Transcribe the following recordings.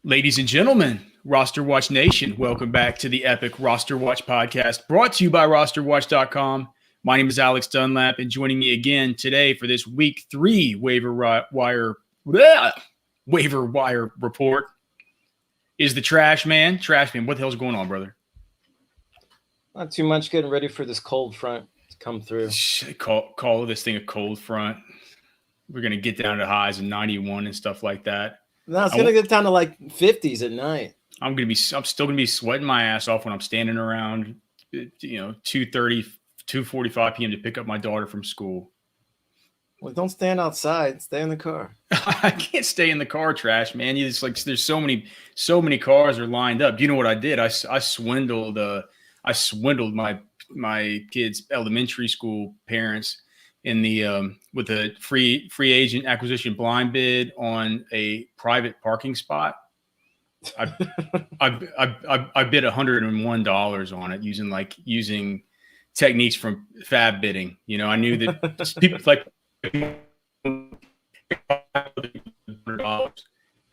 Ladies and gentlemen, RosterWatch Nation, welcome back to the epic RosterWatch Podcast, brought to you by RosterWatch.com. My name is Alex Dunlap, and joining me again today for this Week 3 waiver wire report is the Trashman. Trashman, what the hell's going on, brother? Not too much. Getting ready for this cold front to come through. Call this thing a cold front. We're going to get down to highs of 91 and stuff like that. No, it's gonna get down to like 50s at night. I'm still gonna be sweating my ass off when I'm standing around, 2:30, 2:45 p.m. to pick up my daughter from school. Well, don't stand outside. Stay in the car. I can't stay in the car, trash man. It's like there's so many cars are lined up. Do you know what I did? I swindled my kids' elementary school parents in the with a free agent acquisition blind bid on a private parking spot. I bid $101 on it using techniques from fab bidding. I knew that people like $100,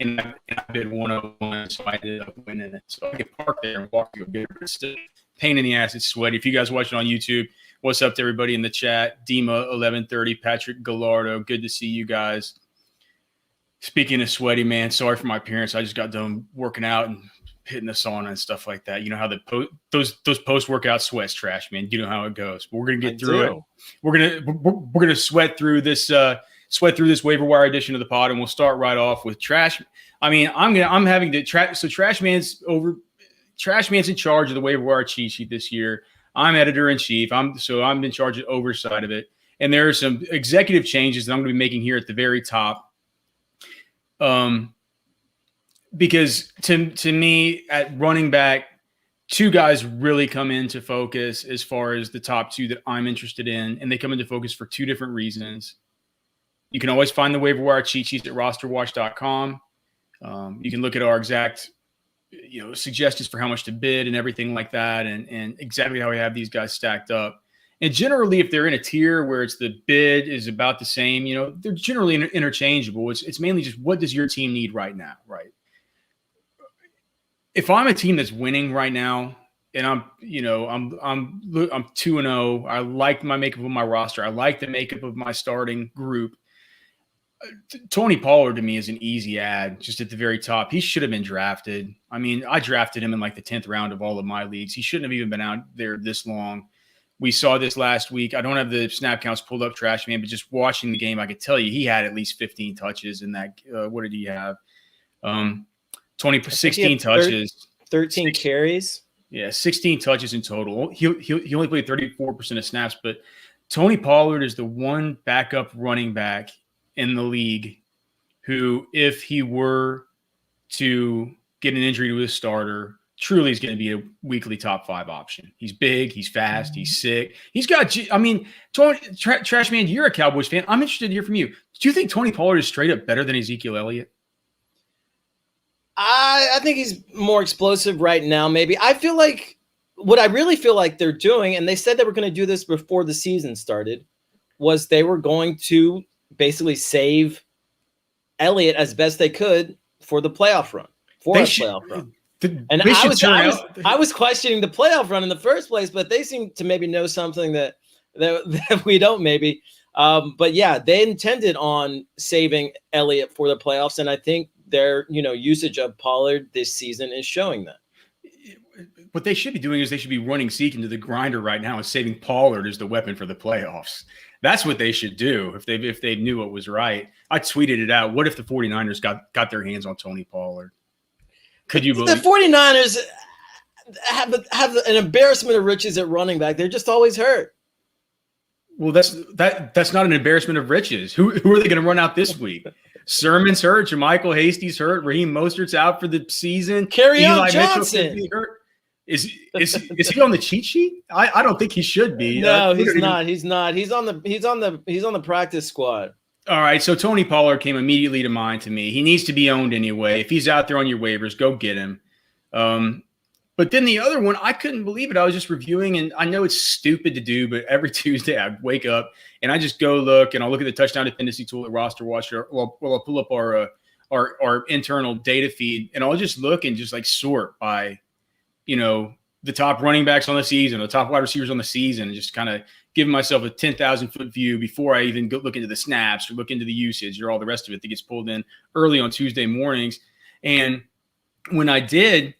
and I bid 101, so I ended up winning it. So I could park there and walk to go get it. It's still pain in the ass. It's sweaty. If you guys watch it on YouTube, what's up to everybody in the chat? Dima 1130, Patrick Gallardo, good to see you guys. Speaking of sweaty, man, sorry for my appearance. I just got done working out and hitting the sauna and stuff like that. You know how those post workout sweats, trash man. You know how it goes. But we're gonna get through it. We're gonna sweat through this waiver wire edition of the pod, and we'll start right off with trash. I mean, I'm having to trash. So trash man's in charge of the waiver wire cheat sheet this year. I'm editor in chief. I'm in charge of oversight of it. And there are some executive changes that I'm going to be making here at the very top. Because to me, at running back, two guys really come into focus as far as the top two that I'm interested in, and they come into focus for two different reasons. You can always find the waiver wire cheat sheets at RosterWatch.com. You can look at our exact suggestions for how much to bid and everything like that, and exactly how we have these guys stacked up. And generally, if they're in a tier where it's the bid is about the same, they're generally interchangeable. It's mainly just what does your team need right now, right? If I'm a team that's winning right now, and I'm 2-0, I like my makeup of my roster. I like the makeup of my starting group. Tony Pollard to me is an easy ad just at the very top. He should have been drafted. I mean, I drafted him in like the 10th round of all of my leagues. He shouldn't have even been out there this long. We saw this last week. I don't have the snap counts pulled up, trash man, but just watching the game, I could tell you he had at least 15 touches in that. What did he have? 16 touches. 13 carries. Yeah, 16 touches in total. He only played 34% of snaps, but Tony Pollard is the one backup running back in the league who, if he were to get an injury to his starter, truly is going to be a weekly top 5 option. He's big, he's fast, he's sick. He's got, Trash Man, you're a Cowboys fan. I'm interested to hear from you. Do you think Tony Pollard is straight up better than Ezekiel Elliott? I think he's more explosive right now, maybe. I feel like what I really feel like they're doing, and they said they were going to do this before the season started, was they were going to basically save Elliott as best they could for the playoff run. And I was questioning the playoff run in the first place, but they seem to maybe know something that we don't maybe. But yeah, they intended on saving Elliott for the playoffs, and I think their usage of Pollard this season is showing that. What they should be doing is they should be running Zeke into the grinder right now and saving Pollard as the weapon for the playoffs. That's what they should do if they knew what was right. I tweeted it out. What if the 49ers got their hands on Tony Pollard? Could you believe the 49ers have an embarrassment of riches at running back? They're just always hurt. Well, that's not an embarrassment of riches. Who are they going to run out this week? Sermon's hurt. Jermichael Hasty's hurt. Raheem Mostert's out for the season. Kerryon Johnson. Is he on the cheat sheet? I don't think he should be. No, he's not. He's not. He's on the practice squad. All right, so Tony Pollard came immediately to mind to me. He needs to be owned anyway. If he's out there on your waivers, go get him. But then the other one, I couldn't believe it. I was just reviewing, and I know it's stupid to do, but every Tuesday I wake up and I just go look, and I'll look at the touchdown dependency tool at RosterWatch, or I'll pull up our our internal data feed, and I'll just look and just like sort by, the top running backs on the season, the top wide receivers on the season, and just kind of giving myself a 10,000 foot view before I even go look into the snaps or look into the usage or all the rest of it that gets pulled in early on Tuesday mornings. And when I did,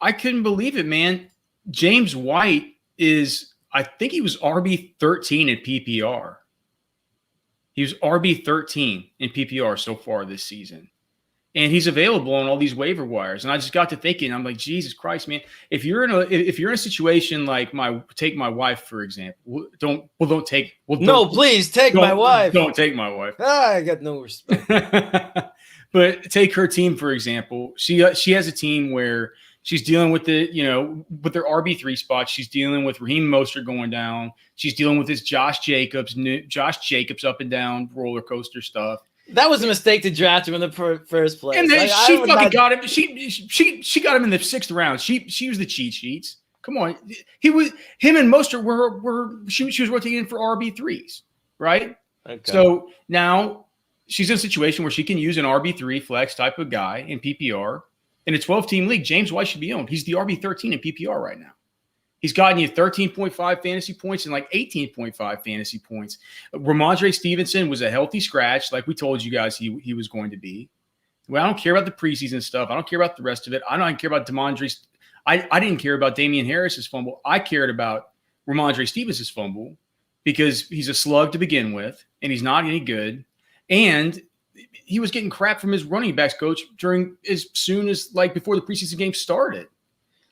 I couldn't believe it, man. James White I think he was RB 13 in PPR. He was RB 13 in PPR so far this season. And he's available on all these waiver wires. And I just got to thinking, I'm like, Jesus Christ, man, if you're in a situation like take my wife, for example, please take my wife. Don't take my wife. I got no respect. But take her team, for example. She has a team where she's dealing with with their RB3 spot. She's dealing with Raheem Mostert going down. She's dealing with this Josh Jacobs up and down roller coaster stuff. That was a mistake to draft him in the first place. And then she got him. She got him in the 6th round. She was the cheat sheets. Come on, him and Mostert she was rotating for RB3s, right? Okay. So now she's in a situation where she can use an RB3 flex type of guy in PPR. In a 12-team league, James White should be owned. He's the RB 13 in PPR right now. He's gotten you 13.5 fantasy points and like 18.5 fantasy points. Ramondre Stevenson was a healthy scratch, like we told you guys he was going to be. Well, I don't care about the preseason stuff. I don't care about the rest of it. I don't care about De'Mondre. I didn't care about Damian Harris's fumble. I cared about Ramondre Stevenson's fumble because he's a slug to begin with, and he's not any good. And he was getting crap from his running backs coach as soon as like before the preseason game started,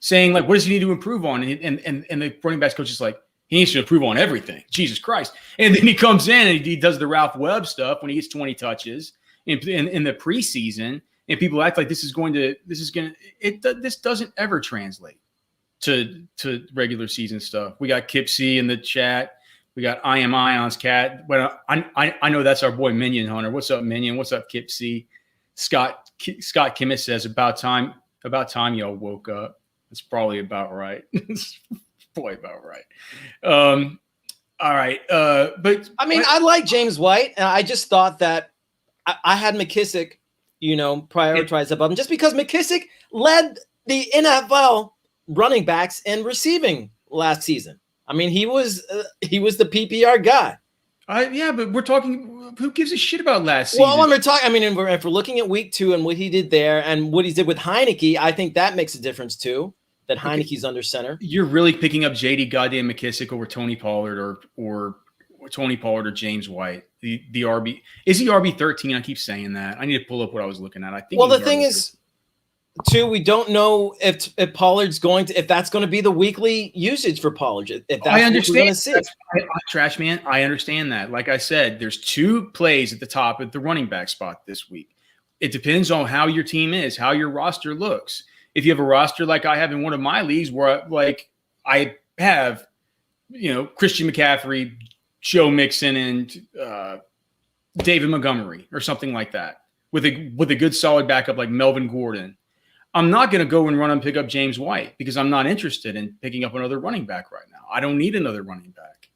saying like, what does he need to improve on? And the running backs coach is like, he needs to improve on everything. Jesus Christ. And then he comes in and he does the Ralph Webb stuff when he gets 20 touches in the preseason, and people act like this doesn't ever translate to regular season stuff. We got Kip C in the chat. We got I Am Ion's cat. But I know that's our boy Minion Hunter. What's up, Minion? What's up, Kip C? Scott Kimmett says about time y'all woke up. It's probably about right. It's probably about right. All right. But I mean, I like James White, and I just thought that I had McKissick, prioritized above him just because McKissick led the NFL running backs in receiving last season. I mean, he was the PPR guy. Yeah, but we're talking. Who gives a shit about last season? Well, when we're talking, I mean, if we're looking at week 2 and what he did there and what he did with Heineke, I think that makes a difference too. That Heineke's under center. You're really picking up J.D. goddamn McKissick over Tony Pollard or Tony Pollard or James White. The RB is he RB 13? I keep saying that. I need to pull up what I was looking at. I think. Well, the thing is, too, we don't know if Pollard's if that's going to be the weekly usage for Pollard. If that's I understand. What we're see. Trash man, I understand that. Like I said, there's 2 plays at the top at the running back spot this week. It depends on how your team is, how your roster looks. If you have a roster like I have in one of my leagues where I have, Christian McCaffrey, Joe Mixon, and David Montgomery or something like that with a good solid backup like Melvin Gordon, I'm not going to go and run and pick up James White because I'm not interested in picking up another running back right now. I don't need another running back.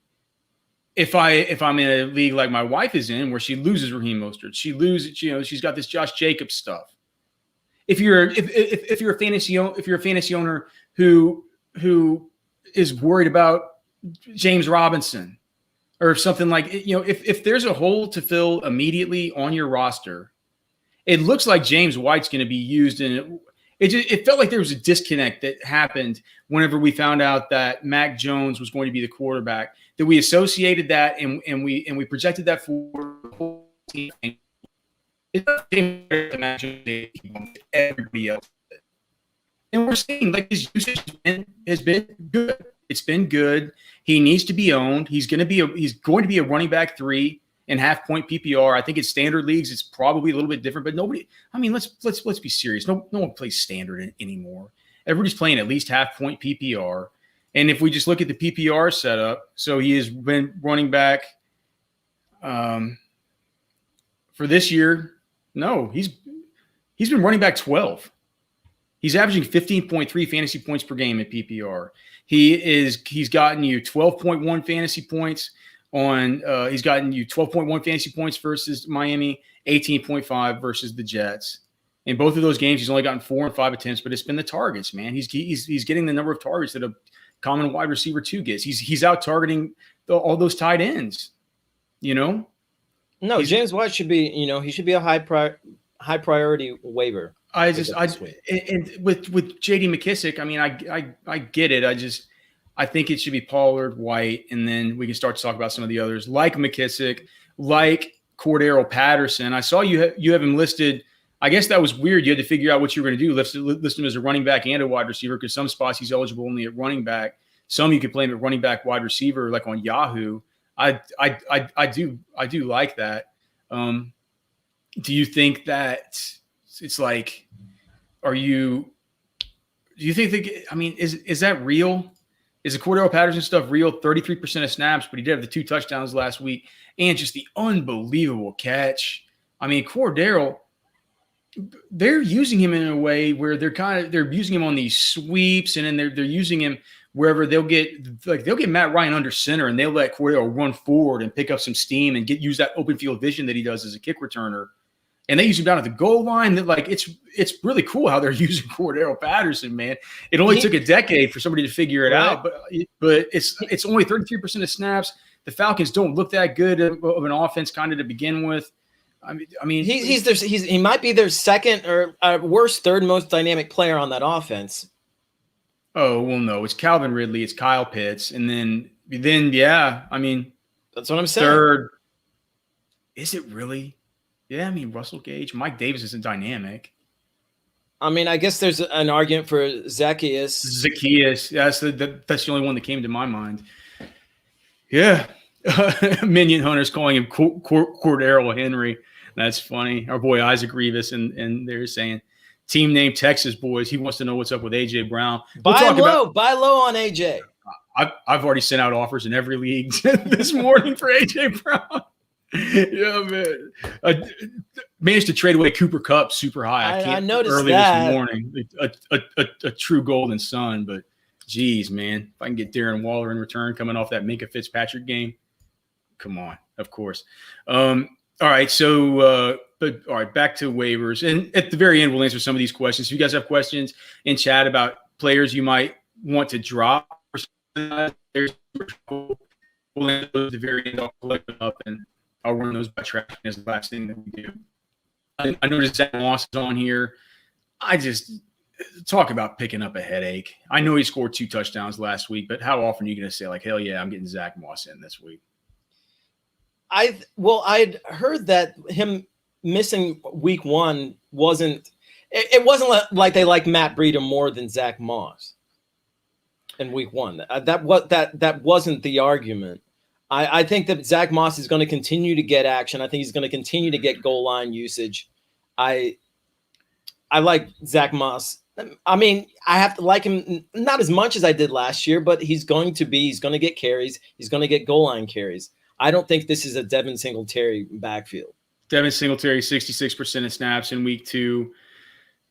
If I'm in a league like my wife is in where she loses Raheem Mostert, she's got this Josh Jacobs stuff. If you're a fantasy owner who is worried about James Robinson or something like, if there's a hole to fill immediately on your roster, it looks like James White's going to be used in it. It felt like there was a disconnect that happened whenever we found out that Mac Jones was going to be the quarterback, that we associated that and we projected that for the whole team. Everybody else, and we're seeing like his usage has been good. It's been good. He needs to be owned. He's going to be a running back 3 and half-point PPR. I think in standard leagues it's probably a little bit different, but nobody. I mean, let's be serious. No one plays standard anymore. Everybody's playing at least half-point PPR. And if we just look at the PPR setup, so he has been running back for this year. No, he's been running back 12. He's averaging 15.3 fantasy points per game at PPR. He's gotten you 12.1 fantasy points he's gotten you 12.1 fantasy points versus Miami, 18.5 versus the Jets. In both of those games, he's only gotten 4 and 5 attempts, but it's been the targets, man. He's getting the number of targets that a common wide receiver 2 gets. He's out targeting all those tight ends, you know? No, James White should be, he should be a high priority waiver. And with JD McKissick, I mean, I get it. I think it should be Pollard, White, and then we can start to talk about some of the others like McKissick, like Cordero Patterson. I saw you have him listed. I guess that was weird. You had to figure out what you were going to do. List him as a running back and a wide receiver because some spots he's eligible only at running back. Some you could play him at running back, wide receiver, like on Yahoo. I do like that. Do you think that it's like, do you think that, I mean, is that real? Is the Cordero Patterson stuff real? 33% of snaps, but he did have the 2 touchdowns last week and just the unbelievable catch. I mean, Cordero, they're using him in a way where they're using him on these sweeps, and then they're using him wherever they'll get Matt Ryan under center, and they'll let Cordero run forward and pick up some steam and use that open field vision that he does as a kick returner. And they use him down at the goal line. That it's really cool how they're using Cordero Patterson, man. It only took a decade for somebody to figure it out, but it's only 33% of snaps. The Falcons don't look that good of an offense kind of to begin with. I mean, he might be their second or worst third most dynamic player on that offense. Oh, well, no, it's Calvin Ridley, it's Kyle Pitts, and then yeah, I mean, that's what I'm saying. Third, is it really? Yeah, I mean, Russell Gage, Mike Davis isn't dynamic. I mean, I guess there's an argument for Zacchaeus. That's the only one that came to my mind. Yeah, Minion Hunter's calling him Cordero Henry. That's funny. Our boy Isaac Revis, and they're saying team name Texas Boys. He wants to know what's up with AJ Brown. Buy low on AJ. I've already sent out offers in every league this morning for AJ Brown. Yeah, man. I managed to trade away Cooper Kupp super high. I noticed early that this morning. A true golden son, but geez, man, if I can get Darren Waller in return coming off that Minkah Fitzpatrick game, come on, of course. All right, so all right, back to waivers, and at the very end, we'll answer some of these questions. If you guys have questions in chat about players you might want to drop, we'll answer those at the very end. I'll collect them up and I'll run those by tracking as the last thing that we do. I noticed Zack Moss is on here. I just talk about picking up a headache. I know he scored 2 touchdowns last week, but how often are you going to say, like, hell yeah, I'm getting Zack Moss in this week? I'd heard that him missing week 1 wasn't like they like Matt Breida more than Zack Moss in week 1. That wasn't the argument. I think that Zack Moss is going to continue to get action. I think he's going to continue to get goal line usage. I like Zack Moss. I mean, I have to like him not as much as I did last year, but he's going to get carries. He's going to get goal line carries. I don't think this is a Devin Singletary backfield. Devin Singletary, 66% of snaps in week 2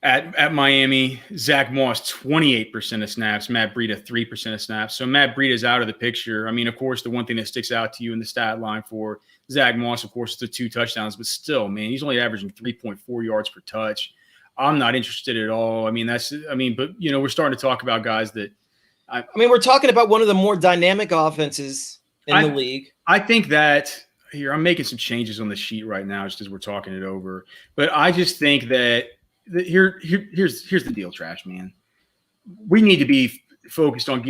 at Miami. Zack Moss, 28% of snaps. Matt Breida, 3% of snaps. So Matt Breida is out of the picture. I mean, of course, the one thing that sticks out to you in the stat line for Zack Moss, of course, is the 2 touchdowns. But still, man, he's only averaging 3.4 yards per touch. I'm not interested at all. But, we're starting to talk about guys that – we're talking about one of the more dynamic offenses in the league. I think that – here, I'm making some changes on the sheet right now just as we're talking it over. But I just think that – here's the deal, Trash Man. We need to be focused on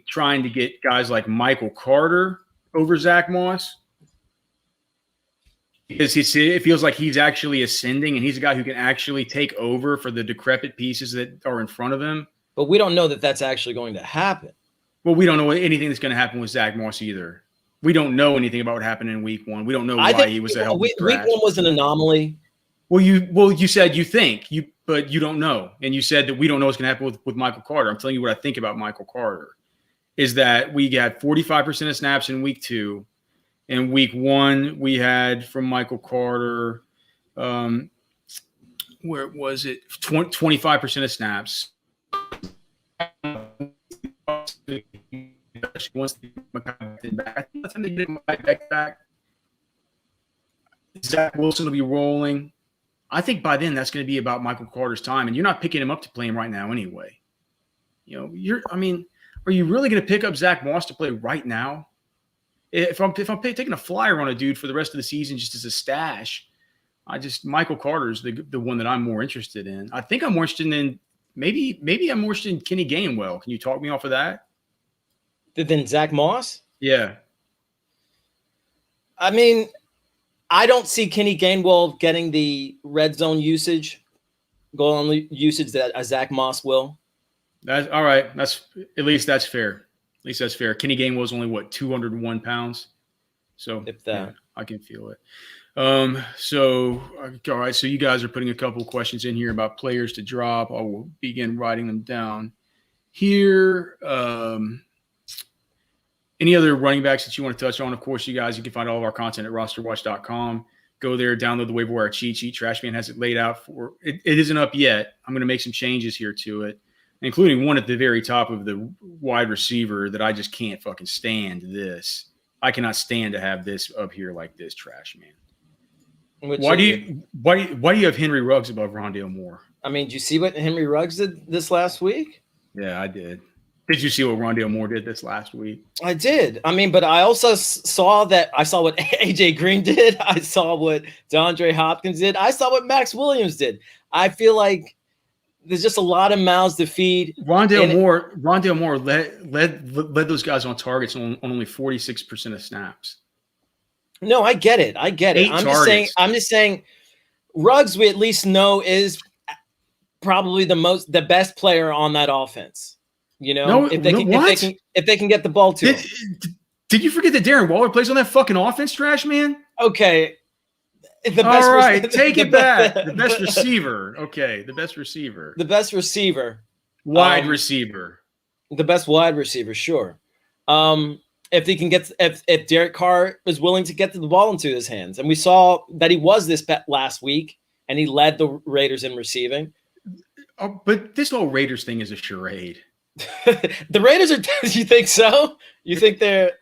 trying to get guys like Michael Carter over Zack Moss, because it feels like he's actually ascending and he's a guy who can actually take over for the decrepit pieces that are in front of him. But we don't know that that's actually going to happen. Well, we don't know anything that's going to happen with Zack Moss either. We don't know anything about what happened in week 1. We don't know why he was a healthy scratch. Week 1 was an anomaly. Well, you said you think, but you don't know. And you said that we don't know what's going to happen with Michael Carter. I'm telling you what I think about Michael Carter is that we got 45% of snaps in week 2. In week 1, we had from Michael Carter, where was it? 25% of snaps. especially once they get back. I think that's when they get my back. Zach Wilson will be rolling. I think by then that's going to be about Michael Carter's time, and you're not picking him up to play him right now anyway. You know, are you really going to pick up Zack Moss to play right now? If I'm taking a flyer on a dude for the rest of the season just as a stash, Michael Carter's the one that I'm more interested in. I think I'm more interested in maybe I'm more interested in Kenny Gainwell. Can you talk me off of that? Than Zack Moss? Yeah. I mean, I don't see Kenny Gainwell getting the red zone usage, goal line usage that Zack Moss will. That's all right. That's fair. At least that's fair. Kenny Gainwell was only 201 pounds. So if that, yeah, I can feel it. So all right. So you guys are putting a couple of questions in here about players to drop. I will begin writing them down here. Any other running backs that you want to touch on? Of course, you can find all of our content at rosterwatch.com. Go there, download the waiver wire cheat sheet. Trashman has it laid out for it. It isn't up yet. I'm going to make some changes here to it, including one at the very top of the wide receiver that I just can't fucking stand this. I cannot stand to have this up here like this, Trashman. Why do you have Henry Ruggs above Rondale Moore? I mean, did you see what Henry Ruggs did this last week? Yeah, I did. Did you see what Rondale Moore did this last week? I did. I mean, but I also saw what AJ Green did. I saw what DeAndre Hopkins did. I saw what Max Williams did. I feel like there's just a lot of mouths to feed. Rondale Moore led those guys on targets on only 46% of snaps. No, I get it. I'm just saying Ruggs, we at least know, is probably the best player on that offense. You know, if they can get the ball to him. Did you forget that Darren Waller plays on that fucking offense, Trash Man? Okay. All right, take it back. The best receiver. Okay, the best receiver. The best receiver. Wide receiver. The best wide receiver, sure. If he can get, if Derek Carr is willing to get the ball into his hands, and we saw that he was this last week, and he led the Raiders in receiving. Oh, but this whole Raiders thing is a charade. The Raiders are. You think so? You think they've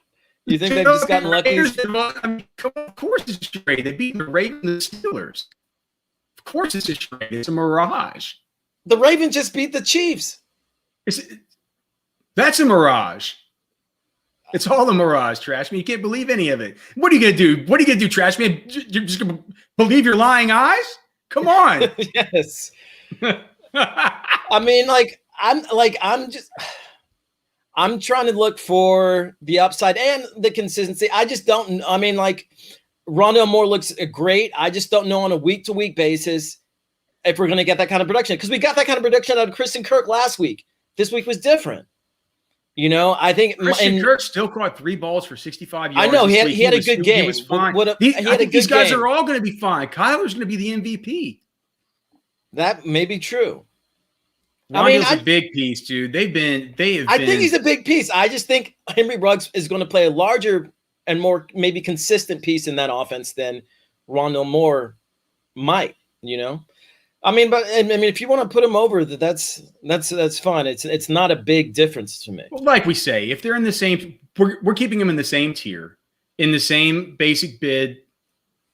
just gotten lucky? Of course it's a charade. They beat the Ravens and the Steelers. Of course it's a charade. It's a mirage. The Ravens just beat the Chiefs. That's a mirage. It's all a mirage, Trash Man. You can't believe any of it. What are you gonna do? What are you gonna do, Trash Man? You're just gonna believe your lying eyes? Come on. Yes. I mean, I'm trying to look for the upside and the consistency. I just don't. I mean, Rondale Moore looks great. I just don't know on a week-to-week basis if we're going to get that kind of production, because we got that kind of production out of Christian Kirk last week. This week was different. You know, I think Christian Kirk still caught 3 balls for 65 yards. I know he had a good game. He was fine. I think these guys are all going to be fine. Kyler's going to be the MVP. That may be true. Rondale's a big piece, dude. I think he's a big piece. I just think Henry Ruggs is going to play a larger and more maybe consistent piece in that offense than Rondale Moore might. You know, but if you want to put him over, that's fine. It's not a big difference to me. Well, like we say, if they're in the same, we're keeping them in the same tier, in the same basic bid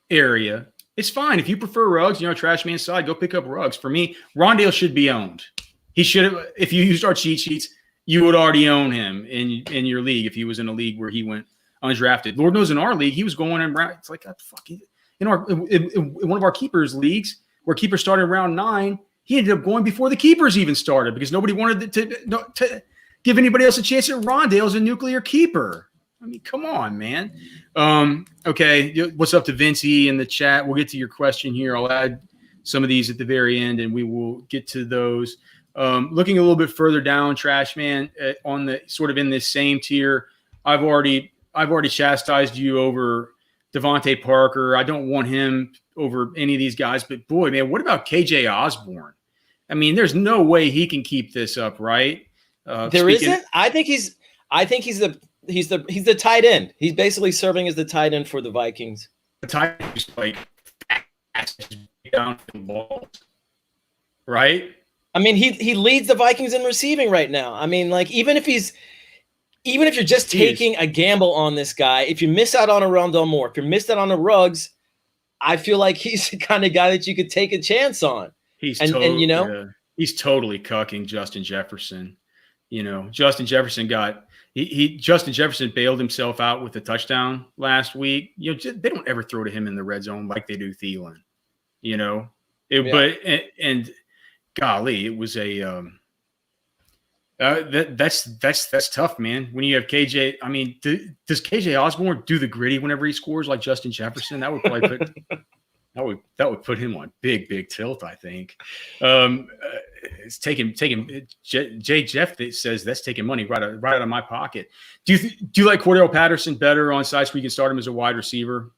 area. It's fine. If you prefer Ruggs, Trash Man's side, go pick up Ruggs. For me, Rondale should be owned. He should have. If you used our cheat sheets, you would already own him in your league. If he was in a league where he went undrafted, Lord knows in our league he was going in round. It's like fucking in one of our keepers leagues where keeper started round 9. He ended up going before the keepers even started because nobody wanted to give anybody else a chance at Rondale as a nuclear keeper. I mean, come on, man. Okay, what's up to Vincey in the chat? We'll get to your question here. I'll add some of these at the very end, and we will get to those. Looking a little bit further down, Trash Man, on the sort of in this same tier, I've already chastised you over Devontae Parker. I don't want him over any of these guys, but boy, man, what about KJ Osborne? I mean, there's no way he can keep this up, right? There isn't. I think he's the tight end. He's basically serving as the tight end for the Vikings. The tight end is down the balls, right? I mean, he leads the Vikings in receiving right now. I mean, even if even if you're just taking a gamble on this guy, if you miss out on a Rondell Moore, if you missed out on a Ruggs, I feel like he's the kind of guy that you could take a chance on. He's totally cucking Justin Jefferson. Justin Jefferson Justin Jefferson bailed himself out with a touchdown last week. They don't ever throw to him in the red zone like they do Thielen. But golly, it was a that's tough, man. When you have KJ, I mean, does KJ Osborne do the gritty whenever he scores like Justin Jefferson? That would probably put him on big tilt, I think. It's taking Jay Jeff says that's taking money right out of my pocket. Do you like Cordell Patterson better on sites where you can start him as a wide receiver?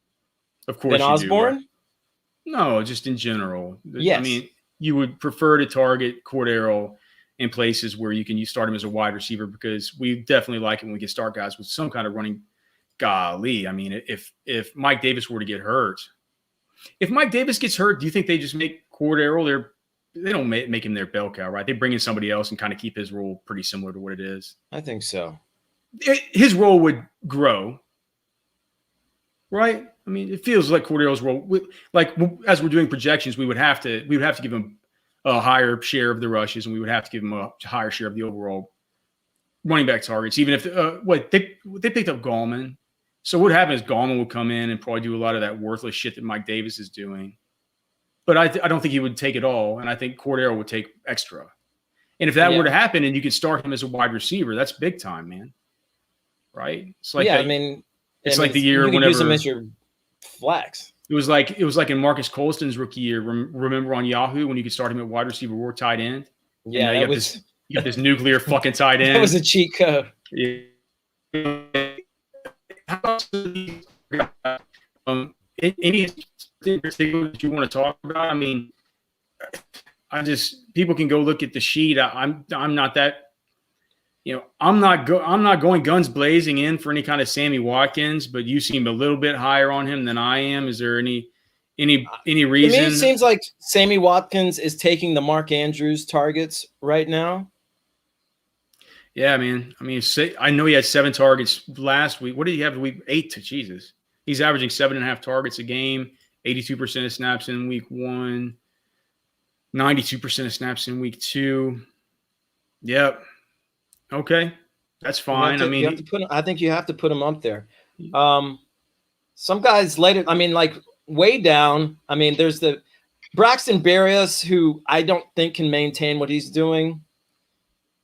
Of course, than Osborne? Do, right? No, just in general. Yes. I mean, you would prefer to target Cordell in places where you start him as a wide receiver, because we definitely like it when we can start guys with some kind of running. Golly, I mean, if Mike Davis were to get hurt, if Mike Davis gets hurt, do you think they just make Cordell they don't make him their bell cow, right? They bring in somebody else and kind of keep his role pretty similar to what it is. I think so. His role would grow, right? I mean, it feels like Cordell's role, like as we're doing projections, we would have to give him a higher share of the rushes, and we would have to give him a higher share of the overall running back targets. Even if they picked up Gallman, so what happened is Gallman would come in and probably do a lot of that worthless shit that Mike Davis is doing. But I don't think he would take it all, and I think Cordell would take extra. And if that were to happen, and you could start him as a wide receiver, that's big time, man. Right? It's like it's like the year whenever use him as your flex. It was like in Marcus Colston's rookie year. Remember on Yahoo when you could start him at wide receiver or tight end? Yeah, you got this nuclear fucking tight end. That was a cheat code. Yeah. Any particular that you want to talk about? I mean, people can go look at the sheet. I'm not that. I'm not going guns blazing in for any kind of Sammy Watkins, but you seem a little bit higher on him than I am. Is there any reason? To me, it seems like Sammy Watkins is taking the Mark Andrews targets right now. Yeah, man. I mean, I know he had 7 targets last week. What did he have week 8? Jesus, he's averaging 7.5 targets a game, 82% of snaps in week 1, 92% of snaps in week 2. Yep. Okay, that's fine. I think you have to put him up there. Some guys later, I mean, like way down. I mean, there's the Braxton Berrios, who I don't think can maintain what he's doing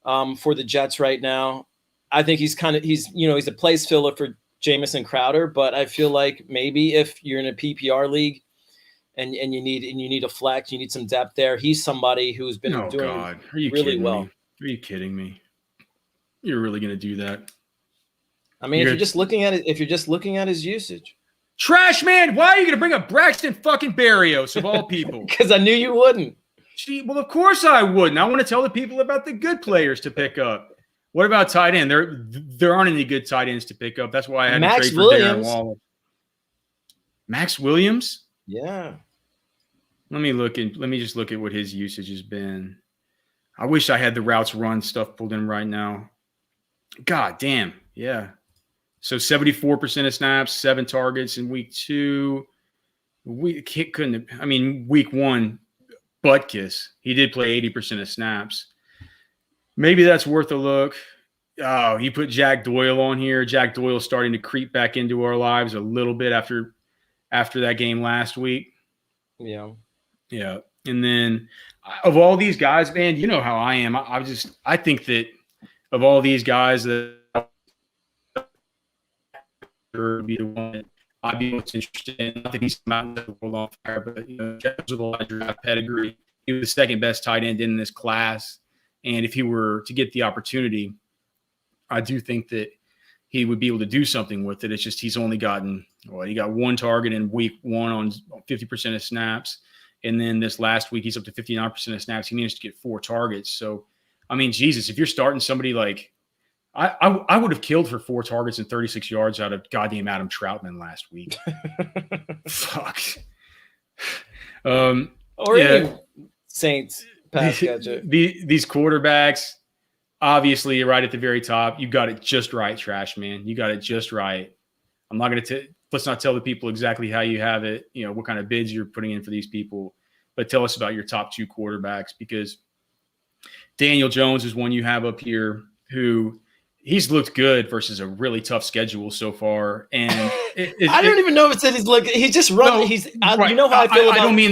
for the Jets right now. I think he's a place filler for Jamison Crowder, but I feel like maybe if you're in a PPR league and you need a flex, you need some depth there. He's somebody who's been doing really well. Are you kidding me? You're really going to do that? I mean, if you're just looking at his usage. Trashman, why are you going to bring up Braxton fucking Berrios of all people? Because I knew you wouldn't. Well, of course I wouldn't. I want to tell the people about the good players to pick up. What about tight end? There aren't any good tight ends to pick up. That's why I had to trade for Darren Waller. Max Williams? Yeah. Let me just look at what his usage has been. I wish I had the routes run stuff pulled in right now. God damn. Yeah. So 74% of snaps, 7 targets in week 2. Week 1, Butkus. He did play 80% of snaps. Maybe that's worth a look. Oh, he put Jack Doyle on here. Jack Doyle starting to creep back into our lives a little bit after that game last week. Yeah. Yeah. And then of all these guys, man, you know how I am. I think that of all these guys that be the one that I'd be most interested in. Not that he's come out in the world on fire, but Jeff's with a lot of draft pedigree. He was the second best tight end in this class. And if he were to get the opportunity, I do think that he would be able to do something with it. It's just he got 1 target in week 1 on 50% of snaps. And then this last week, he's up to 59% of snaps. He managed to get 4 targets. So, I mean, Jesus, if you're starting somebody like I would have killed for 4 targets and 36 yards out of goddamn Adam Troutman last week. Fuck. Or even Saints pass catcher. These quarterbacks, obviously, right at the very top, you got it just right, Trash Man. You got it just right. I'm not going to let's not tell the people exactly how you have it, what kind of bids you're putting in for these people, but tell us about your top 2 quarterbacks, because Daniel Jones is one you have up here who he's looked good versus a really tough schedule so far. And I don't even know if it said he's looked. He's just run. No, right. You know how I feel about. I don't mean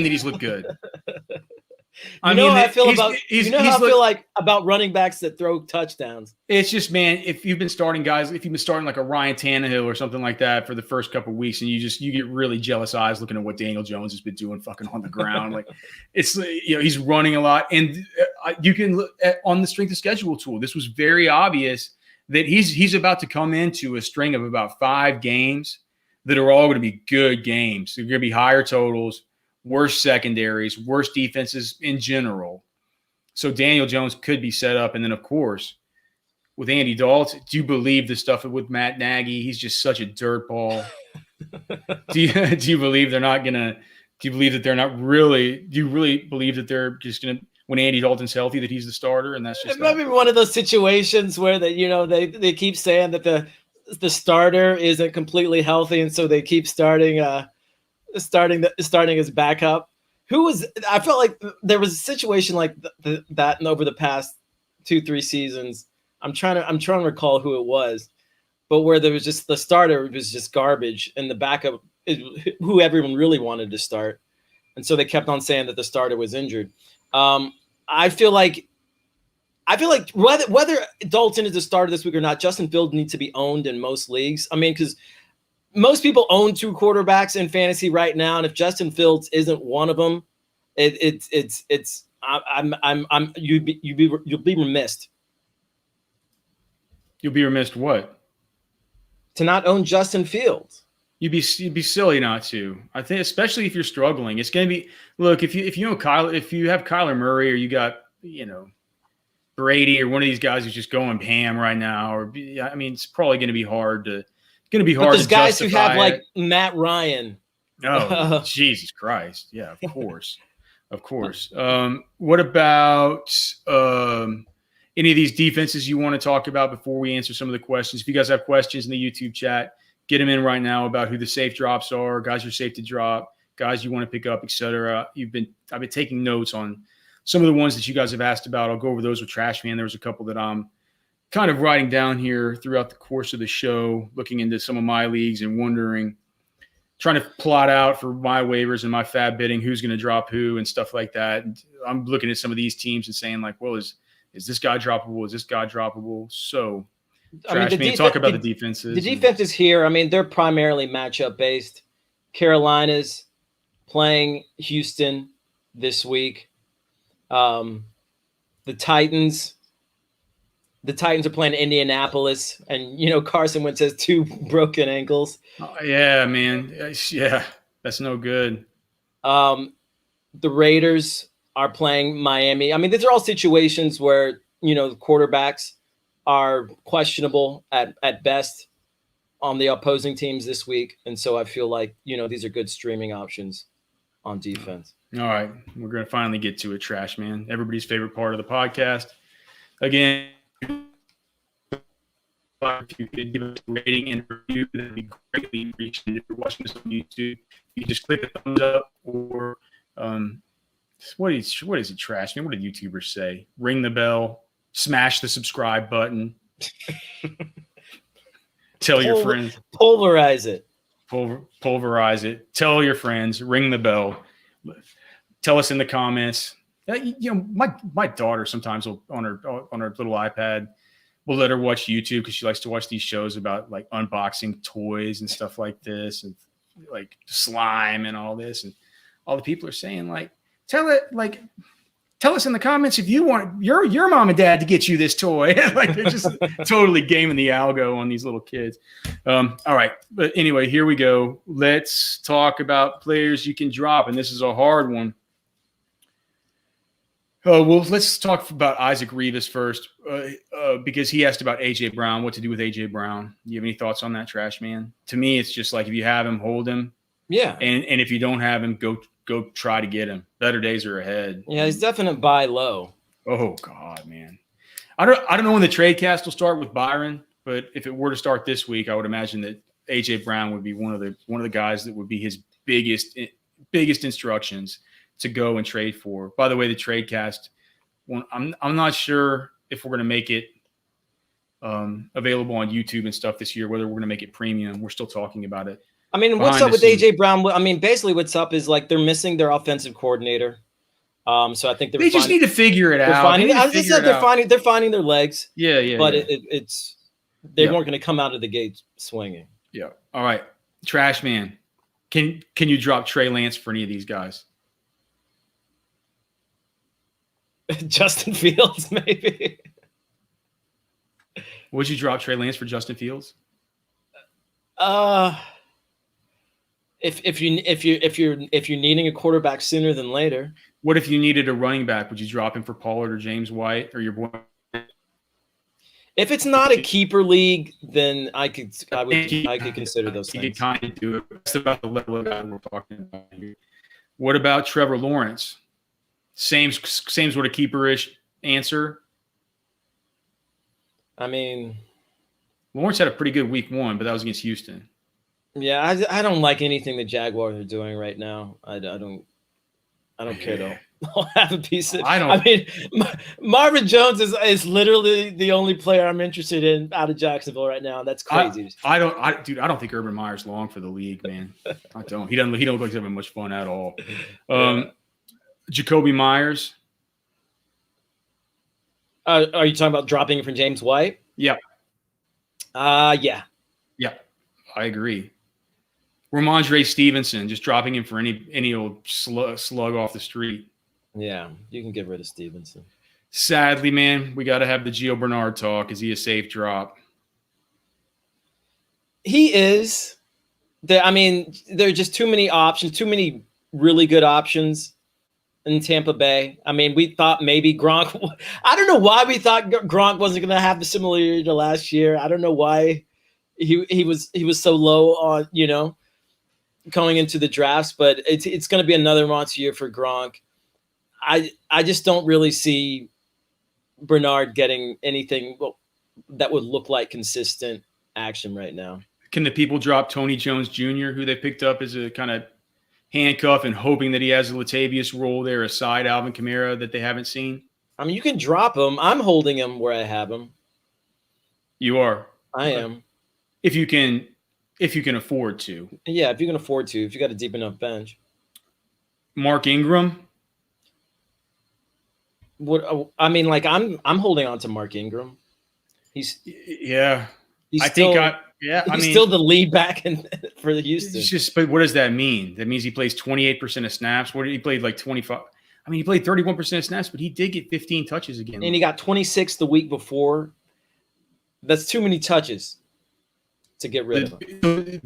that he's looked good. I feel like about running backs that throw touchdowns. It's just, man, if you've been starting like a Ryan Tannehill or something like that for the first couple of weeks, and you get really jealous eyes looking at what Daniel Jones has been doing fucking on the ground. Like it's, he's running a lot, and you can look at, on the strength of schedule tool, this was very obvious that he's about to come into a string of about 5 games that are all going to be good games. They're going to be higher totals, worse secondaries, worse defenses in general. So Daniel Jones could be set up. And then, of course, with Andy Dalton, do you believe the stuff with Matt Nagy? He's just such a dirtball. Do you believe they're not going to – do you believe that they're not really – do you really believe that they're just going to – when Andy Dalton's healthy, that he's the starter? And that's just – it might be one of those situations where they keep saying that the starter isn't completely healthy, and so they keep starting as backup. I felt like there was a situation like that over the past 2-3 seasons. I'm trying to recall who it was, but where there was just the starter was just garbage and the backup is who everyone really wanted to start. And so they kept on saying that the starter was injured. I feel like whether Dalton is the starter this week or not, Justin Fields needs to be owned in most leagues. I mean, because most people own 2 quarterbacks in fantasy right now, and if Justin Fields isn't one of them, you'll be remiss. You'll be remiss what? To not own Justin Fields. You'd be silly not to. I think, especially if you're struggling, it's going to be. Look, if you have Kyler Murray, or you got Brady, or one of these guys who's just going ham right now, or it's probably going to be hard to. Going to be hard. But there's guys who have like Matt Ryan. Oh, Jesus Christ! Yeah, of course, of course. What about any of these defenses you want to talk about before we answer some of the questions? If you guys have questions in the YouTube chat, get them in right now about who the safe drops are, guys are safe to drop, guys you want to pick up, etc. I've been taking notes on some of the ones that you guys have asked about. I'll go over those with Trash Man. There was a couple that I'm kind of writing down here throughout the course of the show, looking into some of my leagues and trying to plot out for my waivers and my fab bidding who's going to drop who and stuff like that. And I'm looking at some of these teams and saying like, well, is this guy droppable? Is this guy droppable? So, Trash Man, talk about the defenses. The defenses here, they're primarily matchup based. Carolina's playing Houston this week. The Titans are playing Indianapolis, and Carson Wentz has 2 broken ankles. Oh, yeah, man. Yeah, that's no good. The Raiders are playing Miami. These are all situations where the quarterbacks are questionable at best on the opposing teams this week, and so I feel like these are good streaming options on defense. All right, we're going to finally get to it, Trash Man. Everybody's favorite part of the podcast. Again. If you could give us a rating and review, that would be greatly appreciated. If you're watching this on YouTube, you just click a thumbs up, or what is it, Trash Man? What did YouTubers say? Ring the bell, smash the subscribe button, tell your friends, pulverize it, pulverize it. Tell your friends, ring the bell, tell us in the comments. My daughter sometimes will on her little iPad. We'll let her watch YouTube because she likes to watch these shows about like unboxing toys and stuff like this, and like slime and all this. And all the people are saying like, tell us in the comments if you want your mom and dad to get you this toy. Like they're just totally gaming the algo on these little kids. All right. But anyway, here we go. Let's talk about players you can drop. And this is a hard one. Well, let's talk about Isaac Rivas first, because he asked about A.J. Brown, what to do with A.J. Brown. Do you have any thoughts on that, Trash Man? To me, it's just like if you have him, hold him. Yeah. And if you don't have him, go try to get him. Better days are ahead. Yeah, he's definitely buy low. Oh, God, man. I don't know when the trade cast will start with Byron, but if it were to start this week, I would imagine that AJ Brown would be one of the guys that would be his biggest instructions to go and trade for. By the way, the trade cast, I'm not sure if we're going to make it available on YouTube and stuff this year, whether we're going to make it premium. We're still talking about it. I mean, what's up with AJ Brown? I mean, basically what's up is like they're missing their offensive coordinator. So I think they just need to figure it out. They're finding their legs. Yeah. But it's they weren't going to come out of the gate swinging. Yeah. All right. Trash man. Can you drop Trey Lance for any of these guys? Justin Fields, maybe. Would you drop Trey Lance for Justin Fields? If you're needing a quarterback sooner than later. What if you needed a running back? Would you drop him for Pollard or James White or your boy? If it's not a keeper league, then I could consider those things. You could kind of do it. That's about the level of guy we're talking about here. What about Trevor Lawrence? Same sort of keeper-ish answer. I mean, Lawrence had a pretty good week 1, but that was against Houston. Yeah, I don't like anything the Jaguars are doing right now. I don't care though. I'll have a piece of. I mean, Marvin Jones is literally the only player I'm interested in out of Jacksonville right now. That's crazy. I don't think Urban Meyer's long for the league, man. I don't. He don't look like he's having much fun at all. Jacoby Myers. Are you talking about dropping it from James White? Yeah. Yeah. Yeah, I agree. Ramondre Stevenson, just dropping him for any old slug off the street. Yeah, you can get rid of Stevenson. Sadly, man, we got to have the Gio Bernard talk. Is he a safe drop? He is. There are just too many options, too many really good options in Tampa Bay. I mean, we thought maybe Gronk. I don't know why we thought Gronk wasn't going to have the similarity to last year. I don't know why he was so low on, going into the drafts, but it's going to be another monster year for Gronk. I just don't really see Bernard getting anything that would look like consistent action right now. Can the people drop Tony Jones Jr., who they picked up as a kind of handcuff and hoping that he has a Latavius role there aside Alvin Kamara that they haven't seen? I mean, you can drop him. I'm holding him where I have him. You are? I am. If you can afford to. Yeah, if you can afford to, if you got a deep enough bench. Mark Ingram. I'm holding on to Mark Ingram. He's still the lead back for the Houston. But what does that mean? That means he plays 28% of snaps. What did he play like 25? I mean, he played 31% of snaps, but he did get 15 touches again. And he got 26 the week before. That's too many touches to get rid of him.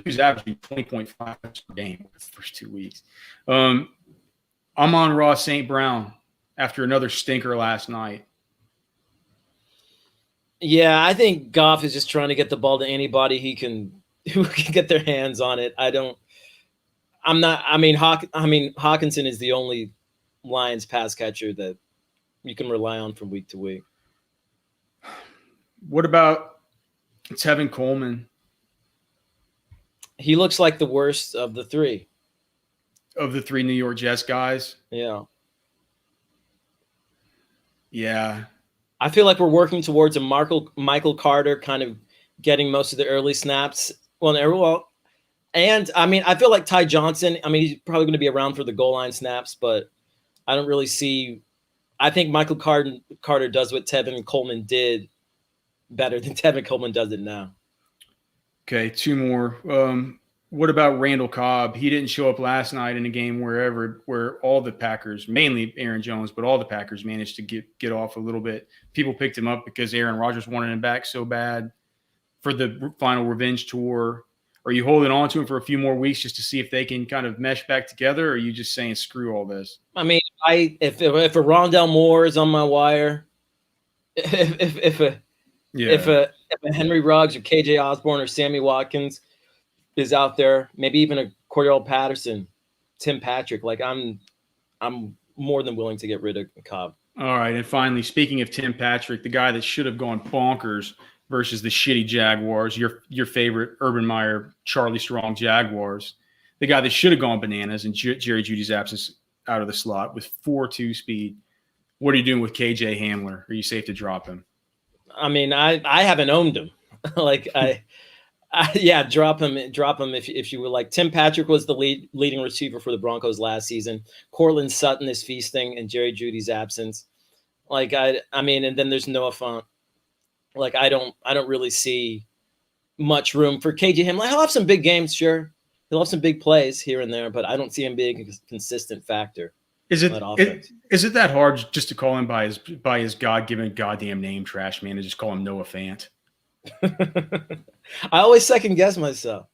He's averaging 20.5 per game for the first 2 weeks. I'm on Ross St. Brown after another stinker last night. Yeah, I think Goff is just trying to get the ball to anybody who can get their hands on it. Hawkinson is the only Lions pass catcher that you can rely on from week to week. What about Tevin Coleman? He looks like the worst of the three. Of the 3 New York Jets guys? Yeah. Yeah. I feel like we're working towards a Michael Carter kind of getting most of the early snaps. And I feel like Ty Johnson, he's probably going to be around for the goal line snaps, but I don't really see. I think Michael Carter does what Tevin Coleman did better than Tevin Coleman does it now. Okay, 2 more. What about Randall Cobb? He didn't show up last night in a game where all the Packers, mainly Aaron Jones, but all the Packers managed to get off a little bit. People picked him up because Aaron Rodgers wanted him back so bad for the final revenge tour. Are you holding on to him for a few more weeks just to see if they can kind of mesh back together, or are you just saying screw all this? If a Rondell Moore is on my wire, if a Henry Ruggs or KJ Osborne or Sammy Watkins is out there, maybe even a Cordell Patterson, Tim Patrick, I'm more than willing to get rid of Cobb. All right, and finally, speaking of Tim Patrick, the guy that should have gone bonkers versus the shitty Jaguars, your favorite Urban Meyer, Charlie Strong Jaguars, the guy that should have gone bananas in Jerry Jeudy's absence out of the slot with 4.2 speed. What are you doing with KJ Hamler? Are you safe to drop him? I mean, I haven't owned him. Drop him if you would like. Tim Patrick was the leading receiver for the Broncos last season. Cortland Sutton is feasting in Jerry Jeudy's absence. And then there's Noah Fant. I don't really see much room for KJ Hamler. He'll have some big games, sure. He'll have some big plays here and there, but I don't see him being a consistent factor. Is it that hard just to call him by his God-given goddamn name, Trash Man, and just call him Noah Fant? I always second guess myself.